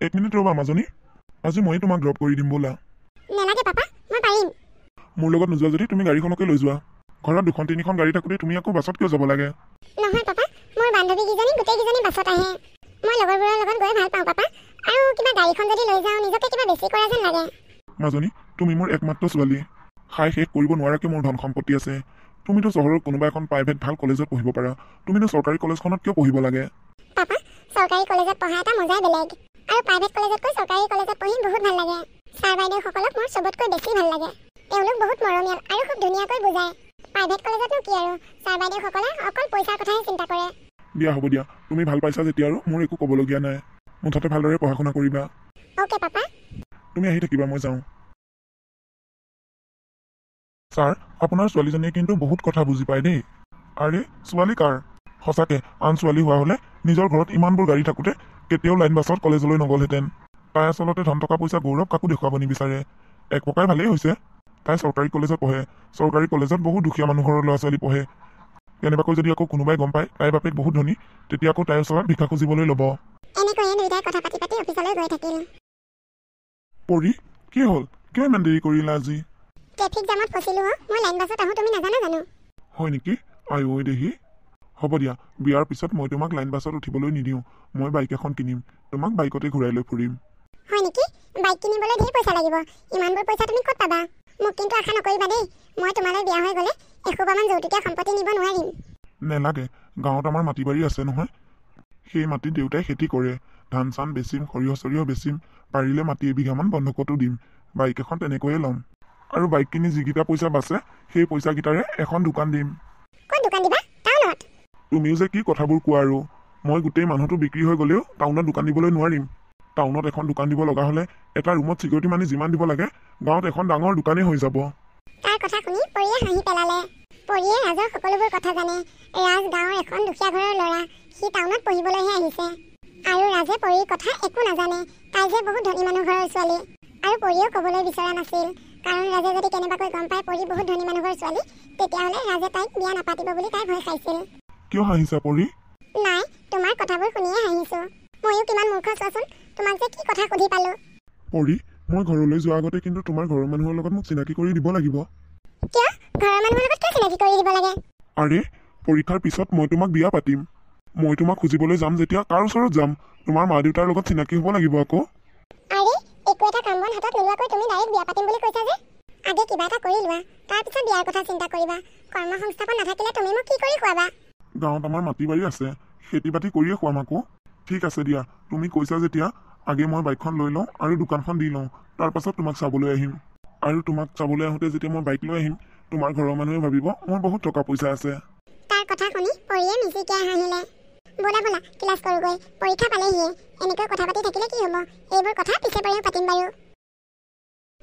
এক মিনিট ৰ'বা মাজনী, আজি মই তোমাক ড্ৰপ কৰি দিম ব'লা। নালাগে পাপা, মই পাৰিম। মোৰ লগত নোযোৱা যদি তুমি গাড়ীখনকে লৈ যোৱা। ঘৰত 2-3খন গাড়ী থাকোঁতে তুমি আকৌ বাছত কিয় যাব লাগে? নহয় পাপা, মোৰ বান্ধৱীকেইজনী গোটেইকেইজনী বাছত আহে। মই লগৰবোৰৰ লগত গৈ ভাল পাওঁ পাপা, আৰু কিবা গাড়ীখন যদি লৈ যাওঁ নিজকে কিবা বেছি কৰা যেন লাগে। মাজনী, তুমি মোৰ একমাত্ৰ ছোৱালী। খাই শেষ কৰিব নোৱাৰাকৈ মোৰ ধন সম্পত্তি আছে। তুমিতো চহৰৰ কোনোবা এখন প্ৰাইভেট ভাল কলেজত পঢ়িব পাৰা, তুমিনো চৰকাৰী কলেজখনত কিয় পঢ়িব লাগে? পাপা, চৰকাৰী কলেজত পঢ়া এটা মজাই বেলেগ, আৰু প্ৰাইভেট কলেজতকৈ চৰকাৰী কলেজত পঢ়ি বহুত ভাল লাগে। ছাৰ বাইদেউসকলক মোৰ চবতকৈ বেছি ভাল লাগে। তেওঁলোক বহুত মৰমীয়াল আৰু খুব ধুনীয়াকৈ বুজায়। প্ৰাইভেট কলেজতনো কি আৰু, ছাৰ বাইদেউসকলে অকল পইচাৰ কথাহে চিন্তা কৰে। দিয়া হ'ব দিয়া, তুমি ভাল পাইছা যেতিয়া আৰু মোৰ একো ক'বলগীয়া নাই। মুঠতে ভালদৰে পঢ়া শুনা কৰিবা। Okay papa. তুমি আহি থাকিবা, মই যাওঁ। ছাৰ, আপোনাৰ ছোৱালীজনীয়ে কিন্তু বহুত কথা বুজি পায় দেই। আৰে ছোৱালী কাৰ? সঁচাকৈ আন ছোৱালী হোৱা হ'লে নিজৰ ঘৰত ইমানবোৰ গাড়ী থাকোঁতে কেতিয়াও লাইন বাছত কলেজলৈ নগ'লহেঁতেন। তাই আচলতে ধন টকা পইচা গৌৰৱ কাকো দেখুৱাব নিবিচাৰে। এক প্ৰকাৰ ভালেই হৈছে, তাই চৰকাৰী কলেজত পঢ়ে। চৰকাৰী কলেজত বহুত দুখীয়া মানুহ ঘৰৰ ল'ৰা ছোৱালী পঢ়ে। কেনেবাকৈ যদি আকৌ কোনোবাই গম পায় তাইৰ বাপেক বহুত ধনী, তেতিয়া আকৌ তাইৰ ওচৰত ভিক্ষা খুজিবলৈ ল'ব। এনেকৈয়ে দুয়োটাই কথা পাতি পাতি অফিচলৈ গৈ থাকিল। পৰি, কি হ'ল? কিয় ইমান দেৰি কৰিলা আজি? ট্ৰেফিক জামত ফচিলো। মই লাইন বাছত আহোঁ, তুমি নাজানা জানো? হয় নেকি? আই ঐ দেহি। হ'ব দিয়া, বিয়াৰ পিছত মই তোমাক লাইন বাছত উঠিবলৈ নিদিওঁ। মই বাইক এখন কিনিম, তোমাক বাইকতে ঘূৰাই লৈ ফুৰিম। হয় নেকি? বাইক কিনিবলৈ ধেৰ পইচা লাগিব। ইমানবোৰ পইচা তুমি ক'ত পাবা? মোক কিন্তু আশা নকৰিবা দেই। মই তোমালৈ বিয়া হৈ গ'লে এসোপামান যৌতুকীয়া সম্পত্তি নিব নোৱাৰিম। নেলাগে, গাঁৱত আমাৰ মাটি বাৰী আছে নহয়। সেই মাটিত দেউতাই খেতি কৰে। ধান চান বেচিম, সৰিয়হ চৰিয়হ বেচিম, পাৰিলে মাটি এবিঘামান বন্ধকতো দিম। বাইক এখন তেনেকৈয়ে ল'ম, আৰু বাইক কিনি যিকেইটা পইচা বাচে সেই পইচাকেইটাৰে এখন দোকান দিম। ক'ত দোকান দিবা? টাউনত? তুমিও যে কি কথাবোৰ কোৱা আৰু। মই গোটেই মানুহটো বিক্ৰী হৈ গ'লেও টাউনত দোকান দিবলৈ নোৱাৰিম। টাউনত এখন দোকান দিব লগা হ'লে এটা ৰুমত চিকিউৰিটি মানি যিমান দিব লাগে, গাঁৱত এখন ডাঙৰ দোকানেই হৈ যাব। তাৰ কথা শুনি পৰিয়ে হাঁহি পেলালে। পৰিয়ে ৰাজৰ সকলোবোৰ কথা জানে। ৰাজ গাঁৱৰ এখন দুখীয়া ঘৰৰ ল'ৰা, সি টাউনত পঢ়িবলৈহে আহিছে। আৰু ৰাজে পৰিৰ কথা একো নাজানে। তাই যে বহুত ধনী মানুহ ঘৰৰ ছোৱালী। আৰু পৰিয়েও ক'বলৈ বিচৰা নাছিল, কাৰণ ৰাজে যদি কেনেবাকৈ গম পায় পৰি বহুত ধনী মানুহৰ ছোৱালী, তেতিয়াহ'লে ৰাজে তাইক বিয়া নাপাতিব বুলি তাই ভয় খাইছিল। কিয় হাঁহিছা পৰি? নাই, তোমাৰ কথাবোৰ শুনিয়ে হাঁহিছোঁ। ময়ো কিমান মূৰ্খ চোৱাচোন, তোমাক যে কি কথা সুধি পালোঁ। পৰি, মই ঘৰলৈ যোৱাৰ আগতে কিন্তু তোমাৰ ঘৰৰ মানুহৰ লগত মোক চিনাকি কৰি দিব লাগিব। কিয়? ঘৰৰ মানুহৰ লগত কিয় চিনাকি কৰি দিব লাগে? আৰে, পৰীক্ষাৰ পিছত মই তোমাক বিয়া পাতিম। মই তোমাক খুজিবলৈ যাম যেতিয়া কাৰ ওচৰত যাম? তোমাৰ মা দেউতাৰ লগত চিনাকি হ'ব লাগিব আকৌ। আৰে, একো এটা কাম বন হাতত নোলোৱাকৈ তুমি ডাইৰেক্ট বিয়া পাতিম বুলি কৈছা যে? আগে কিবা এটা কৰি লোৱা, তাৰপিছত বিয়াৰ কথা চিন্তা কৰিবা। কৰ্ম সংস্থাপন নাথাকিলে তুমি মোক কি কৰি খুৱাবা? গাঁৱত আমাৰ মাটি বাৰী আছে, খেতি বাতি কৰিয়ে খুৱাম আকৌ। ঠিক আছে দিয়া, তুমি কৈছা যেতিয়া আগে মই বাইকখন লৈ লওঁ আৰু দোকানখন দি লওঁ, তাৰপাছত তোমাক চাবলৈ আহিম। আৰু তোমাক চাবলৈ আহোঁতে যেতিয়া মই বাইক লৈ আহিম, তোমাৰ ঘৰৰ মানুহে ভাবিব মোৰ বহুত টকা পইচা আছে। তাৰ কথা শুনি পৰিয়ে মিচিকিয়াই হাঁহিলে। ব'লা ব'লা, ক্লাছ কৰোঁগৈ, পৰীক্ষা পালেহিয়ে। এনেকৈ কথা পাতি থাকিলে কি হ'ব? এইবোৰ কথা পিছে পৰিয়ে পাতিম বাৰু।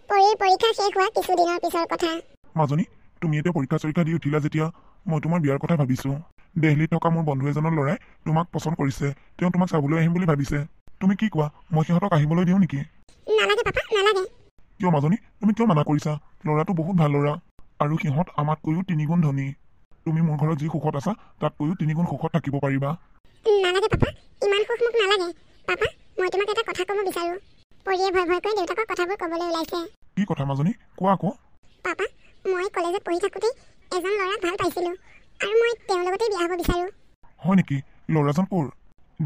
পৰিৰ পৰীক্ষা শেষ হোৱা কিছুদিনৰ পিছৰ কথা। মাজনী, তুমি এতিয়া পৰীক্ষা চৰীক্ষা দি উঠিলা যেতিয়া মই তোমাৰ বিয়াৰ কথা ভাবিছোঁ। দিল্লীত থকা মোৰ বন্ধু এজনৰ ল'ৰাই তোমাক পচন্দ কৰিছে। তেওঁ তোমাক চাবলৈ আহিম বুলি ভাবিছে। তুমি কি কোৱা, মই সিহঁতক আহিবলৈ দিওঁ নেকি? নালাগে পাপা, নালাগে। কিয় মাজনী, তুমি কিয় মানা কৰিছা? ল'ৰাটো বহুত ভাল ল'ৰা, আৰু সিহঁত আমাতকৈও 3 গুণ ধনী। তুমি মোৰ ঘৰত যি সুখত আছা তাতকৈও 3 গুণ সুখত থাকিব পাৰিবা। নালাগে পাপা, ইমান সুখ মোক নালাগে। পাপা, মই তোমাক এটা কথা ক'ব বিচাৰোঁ। পৰিয়ে ভয় ভয়কৈ দেউতাকক কথাবোৰ ক'বলৈ ওলাইছে। কি কথা মাজনী, কোৱা আকৌ। পাপা, মই কলেজত পঢ়ি থাকোঁতেই এজন ল'ৰাক ভাল পাইছিলোঁ, আৰু মই তেওঁৰ লগতেই বিয়া হ'ব বিচাৰোঁ। হয় নেকি? ল'ৰাজন ক'ৰ?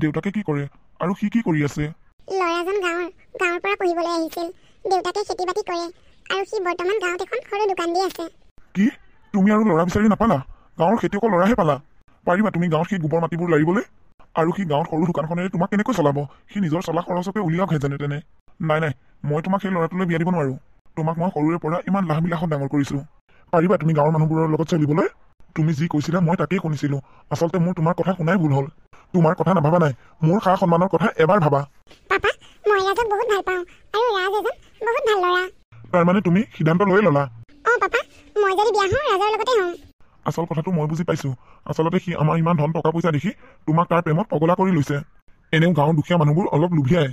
দেউতাকে কি কৰে আৰু সি কি কৰি আছে? ল'ৰাজন গাঁৱৰ পৰা পঢ়িবলৈ আহিছিল। দেউতাকে খেতি বাতি কৰে, আৰু সি বৰ্তমান গাঁৱত এখন সৰু দোকান দি আছে। কি? তুমি আৰু ল'ৰা বিচাৰি নাপালা? গাঁৱৰ খেতিয়কৰ ল'ৰাহে পালা? পাৰিবা তুমি গাঁৱত সেই গোবৰ মাটিবোৰ লাৰিবলৈ? আৰু সি গাঁৱত সৰু দোকানখনেৰে তোমাক কেনেকৈ চলাব? সি নিজৰ চলা খৰচকে উলিয়াওকহে যেনে তেনে। নাই নাই, মই তোমাক সেই ল'ৰাটোলৈ বিয়া দিব নোৱাৰোঁ। তোমাক মই সৰুৰে পৰা ইমান লাখ বিলাসত ডাঙৰ কৰিছোঁ। পাৰিবা তুমি গাঁৱৰ মানুহবোৰৰ লগত চলিবলৈ? তুমি যি কৈছিলা মই তাকেই শুনিছিলোঁ। আচলতে মোৰ তোমাৰ কথা শুনাই ভুল হ'ল। তোমাৰ কথা নাভাবা নাই, মোৰ সা সন্মানৰ কথা এবাৰ ভাবা। পাপা, মই ৰাজক বহুত ভাল পাওঁ, আৰু ৰাজ এজন বহুত ভাল ল'ৰা। তাৰমানে তুমি সিদ্ধান্ত লৈ ল'লা? অঁ পাপা, মই যদি বিয়া হওঁ ৰাজৰ লগতে হওঁ। আচল কথাটো মই বুজি পাইছোঁ। আচলতে সি আমাৰ ইমান ধন টকা পইচা দেখি তোমাক তাৰ প্ৰেমত পগলা কৰি লৈছে। এনেও গাঁৱৰ দুখীয়া মানুহবোৰ অলপ লোভিয়াই।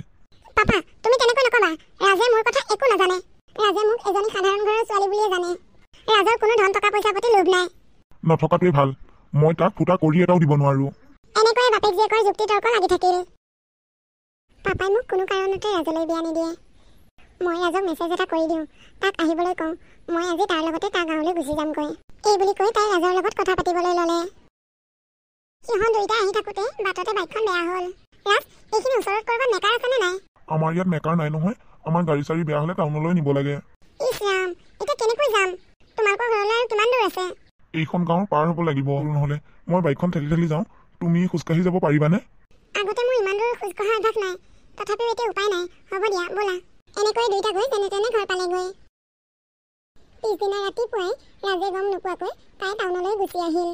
পাপা, তুমি তেনেকৈ নকবা। ৰাজে মোৰ কথা একো নাজানে। ৰাজে মোক এজনী সাধাৰণ ঘৰৰ ছোৱালী বুলিয়ে জানে। ৰাজৰ কোনো ধন টকা পইচাৰ প্ৰতি লোভ নাই। নথকাটোৱে ভাল। মই তাক ফুটা কৰি এটাও দিব নোৱাৰোঁ। এনেকৈয়ে বাপেক জীয়েকৰ যুক্তি তৰ্ক লাগি থাকিল। পাপাই মোক কোনো কাৰণতে ৰাজলৈ বিয়া নিদিয়ে। মই ৰাজক মেছেজ এটা কৰি দিওঁ, তাক আহিবলৈ কওঁ। মই আজি তাৰ লগতে তাৰ গাঁৱলৈ গুচি যামগৈ। এই বুলি কৈ তাই ৰাজৰ লগত কথা পাতিবলৈ ল'লে। সিহঁত দুয়োটাই আহি থাকোঁতে বাটতে বাইকখন বেয়া হ'ল। ৰাজ, এইখিনি ওচৰত ক'ৰবাত মেকাৰ আছেনে নাই? আমাৰ ইয়াত মেকাৰ নাই নহয়। আমাৰ গাড়ী চাড়ী বেয়া হ'লে টাউনলৈ নিব লাগে। ইছ ৰাম, এতিয়া কেনেকৈ যাম? তোমালোকৰ ঘৰলৈ আৰু কিমান দূৰ আছে? এইখন গাঁৱৰ পাৰ হ'ব লাগিব। নহ'লে মই বাইকখন ঠেলি ঠেলি যাওঁ। তুমি খোজকাঢ়ি যাব পাৰিবানে? আগতে মোৰ ইমান দূৰ খোজ কঢ়া অভ্যাস নাই, তথাপিও এতিয়া উপায় নাই। হ'ব দিয়া, ব'লা। এনেকৈ দুয়োটা গৈ যেনে তেনে ঘৰ পালেগৈ। পিছদিনা ৰাতিপুৱাই ৰাজে গম নোপোৱাকৈ তাই টাউনলৈ গুচি আহিল।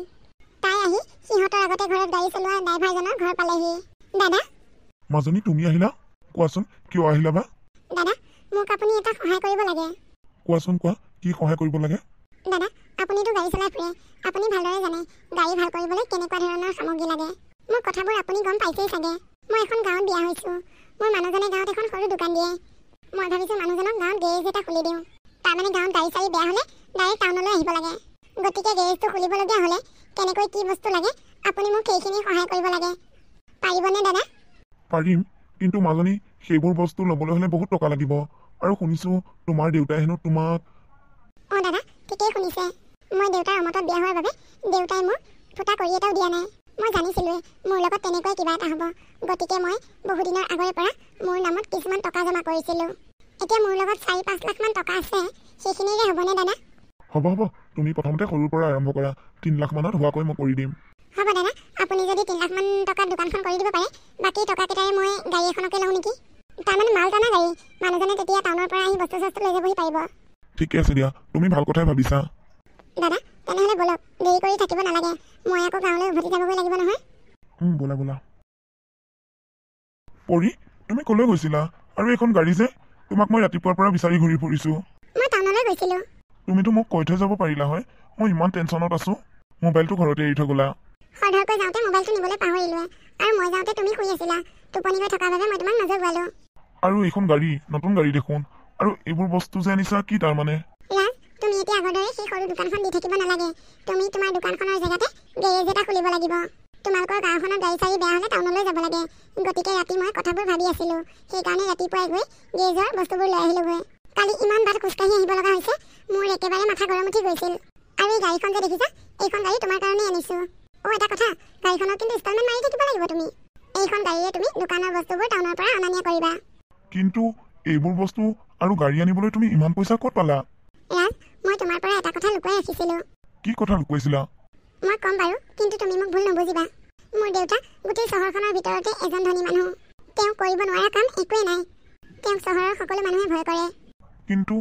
তাই আহি সিহঁতৰ আগতে ঘৰত গাড়ী চলোৱা ড্ৰাইভাৰজনৰ ঘৰ পালেহি। দাদা। মাজনী, তুমি আহিলা? কোৱাচোন, কিয় আহিলা বা? দাদা, মোক আপুনি এটা সহায় কৰিব লাগে। কোৱাচোন, কোৱা, কি সহায় কৰিব লাগে? দাদা, আপুনিতো গাড়ী চলাই ফুৰে। আপুনি ভালদৰে জানে গাড়ী ভাল কৰিবলৈ কেনেকুৱা ধৰণৰ সামগ্ৰী লাগে। মোৰ কথাবোৰ আপুনি গম পাইছেই চাগে। মই এখন গাঁৱত বিয়া হৈছোঁ। মোৰ মানুহজনে গাঁৱত এখন সৰু দোকান দিয়ে। মই ভাবিছোঁ মানুহজনক গাঁৱত গেৰেজ এটা খুলি দিওঁ। তাৰমানে গাঁৱত গাড়ী চাড়ী বেয়া হ'লে ডাইৰেক্ট টাউনলৈ আহিব লাগে। গতিকে গেৰেজটো খুলিবলগীয়া হ'লে কেনেকৈ কি বস্তু লাগে আপুনি মোক সেইখিনি সহায় কৰিব লাগে। পাৰিবনে দাদা? পাৰিম, কিন্তু মাজনী, সেইবোৰ বস্তু ল'বলৈ হ'লে বহুত টকা লাগিব। আৰু শুনিছোঁ তোমাৰ দেউতাই হেনো তোমাক... অঁ দাদা, ঠিকেই শুনিছে। মই দেউতাৰ অমতত বিয়া হোৱাৰ বাবে দেউতাই মোক ফুটা কৰি এটাও দিয়া নাই। মই জানিছিলোঁৱে মোৰ লগত তেনেকৈ কিবা এটা হ'ব। গতিকে মই বহুদিনৰ আগৰে পৰা মোৰ নামত কিছুমান টকা জমা কৰিছিলোঁ। এতিয়া মোৰ লগত 4-5 লাখমান টকা আছে। সেইখিনিৰে হ'বনে দাদা? হ'ব হ'ব, তুমি প্ৰথমতে সৰুৰ পৰা আৰম্ভ কৰা। 3 লাখমানত হোৱাকৈ মই কৰি দিম। হ'ব দাদা, আপুনি যদি 3 লাখমান টকাত দোকানখন কৰি দিব পাৰে, বাকী টকাকেইটাৰে মই গাড়ী এখনকে লওঁ নেকি? তাৰমানে মাল টানা গাড়ী। মানুহজনে তেতিয়া টাউনৰ পৰা আহি বস্তু চস্তু লৈ যাবহি পাৰিব। ঠিকে আছে দিয়া, তুমি ভাল কথাই ভাবিছা। দাদা, তেনেহ'লে ব'লক, দেৰি কৰি থাকিব নালাগে। মই আকৌ গাঁৱলৈ উভতি যাবগৈ লাগিব নহয়। ব'লা ব'লা। পৰি, তুমি ক'লৈ গৈছিলা? আৰু এখন গাড়ী যে? তোমাক মই ৰাতিপুৱাৰ পৰা বিচাৰি ঘূৰি ফুৰিছোঁ। মই টাউনলৈ গৈছিলোঁ। তুমিতো মোক কৈ থৈ যাব পাৰিলা হয়। মই ইমান টেনশ্যনত আছোঁ। মোবাইলটো ঘৰতে এৰি থৈ গ'লা। সৰধৰকৈ যাওঁতে মোবাইলটো নিবলৈ পাহৰিলোৱে। আৰু মই যাওঁতে তুমি শুই আছিলা। টোপনি গৈ থকাৰ বাবে মই তোমাক নজগোৱালোঁ। আৰু এইখন গাড়ী, নতুন গাড়ী দেখোন। আৰু এইবোৰ বস্তু যে আনিছা, কি তাৰমানে? ৰাজ, তুমি এতিয়া আগৰ দৰে সেই সৰু দোকানখন দি থাকিব নালাগে। তুমি তোমাৰ দোকানখনৰ জেগাতে গেৰেজ এটা খুলিব লাগিব। তোমালোকৰ গাঁওখনত গাড়ী চাড়ী বেয়া হ'লে টাউনলৈ যাব লাগে। গতিকে ৰাতি মই কথাবোৰ ভাবি আছিলোঁ। সেইকাৰণে ৰাতিপুৱাই গৈ গেৰেজৰ বস্তুবোৰ লৈ আহিলোগৈ। কালি ইমান বাট খোজকাঢ়ি আহিব লগা হৈছে, মোৰ একেবাৰে মাথা গৰম উঠি গৈছিল। আৰু এই গাড়ীখন যে দেখিছা, এইখন গাড়ী তোমাৰ কাৰণেই আনিছোঁ। এটা কথা, গাড়ীখনত কিন্তু ইনষ্টলমেণ্ট মাৰি থাকিব লাগিব তুমি। এইখন গাড়ীৰে তুমি দোকানৰ বস্তুবোৰ টাউনৰ পৰা অনা নিয়া কৰিবা। কিন্তু এইবোৰ বস্তু আৰু গাড়ী আনিবলৈ তুমি ইমান পইচা ক'ত পালা? ৰাজ, মই তোমাৰ পৰা এটা কথা লুকুৱাই ৰাখিছিলোঁ। কি কথা লুকুৱাইছিলা? মই ক'ম বাৰু, কিন্তু তুমি মোক ভুল নুবুজিবা। মোৰ দেউতা গোটেই চহৰখনৰ ভিতৰতে এজন ধনী মানুহ। তেওঁ কৰিব নোৱাৰা কাম একোৱেই নাই। তেওঁক চহৰৰ সকলো মানুহে ভয় কৰে। কিন্তু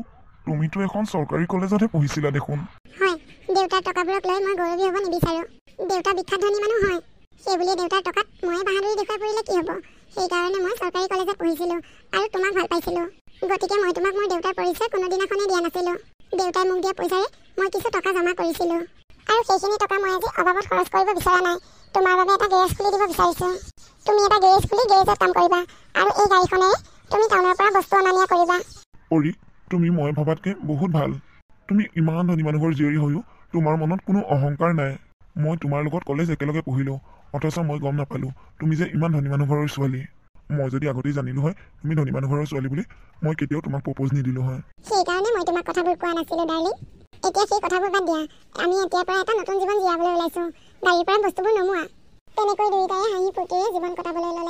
তুমিতো এখন চৰকাৰী কলেজতহে পঢ়িছিলা দেখোন। হয়, দেউতাৰ টকাবোৰক লৈ মই গৌৰৱী হ'ব নিবিচাৰোঁ। দেউতা বিখ্যাত ধনী মানুহ হয়। সেইবুলিয়ে দেউতাৰ টকাত ময়ে বাহাদুৰি দেখুৱাই ফুৰিলে কি হ'ব? সেইকাৰণে মই চৰকাৰী কলেজত পঢ়িছিলোঁ আৰু তোমাক ভাল পাইছিলোঁ। গতিকে মই তোমাক মোৰ দেউতাৰ পৰিচয় কোনোদিনাখনেই দিয়া নাছিলোঁ। দেউতাই মোক দিয়া পইচাৰে মই কিছু টকা জমা কৰিছিলোঁ। আৰু সেইখিনি টকা মই আজি অবাবত খৰচ কৰিব বিচৰা নাই। তোমাৰ বাবে এটা গেৰেজ খুলি দিব বিচাৰিছোঁ। তুমি এটা গেৰেজ খুলি গেৰেজত কাম কৰিবা। আৰু এই গাড়ীখনেৰে তুমি টাউনৰ পৰা বস্তু অনা নিয়া কৰিবা। পৰি, তুমি মই ভবাতকৈ বহুত ভাল। তুমি ইমান ধনী মানুহৰ জীয়ৰী হৈও তোমাৰ মনত কোনো অহংকাৰ নাই। মই তোমাৰ লগত কলেজ একেলগে পঢ়িলোঁ, অথচ মই গম নাপালোঁ তুমি যে ইমান ধনী মানুহ ঘৰৰ ছোৱালী। মই যদি আগতেই জানিলোঁ হয় তুমি ধনী মানুহ ঘৰৰ ছোৱালী বুলি, মই কেতিয়াও তোমাক প্ৰপ'জ নিদিলোঁ হয়। সেইকাৰণে মই তোমাক কথাবোৰ কোৱা নাছিলোঁ ডাৰ্লিং। এতিয়া সেই কথাবোৰ বাদ দিয়া। আমি এতিয়াৰ পৰা এটা নতুন জীৱন জীয়াবলৈ ওলাইছোঁ। গাড়ীৰ পৰা বস্তুবোৰ নমোৱা। তেনেকৈ দুয়োটাই হাঁহি ফূৰ্তিৰে জীৱন কটাবলৈ ল'লে।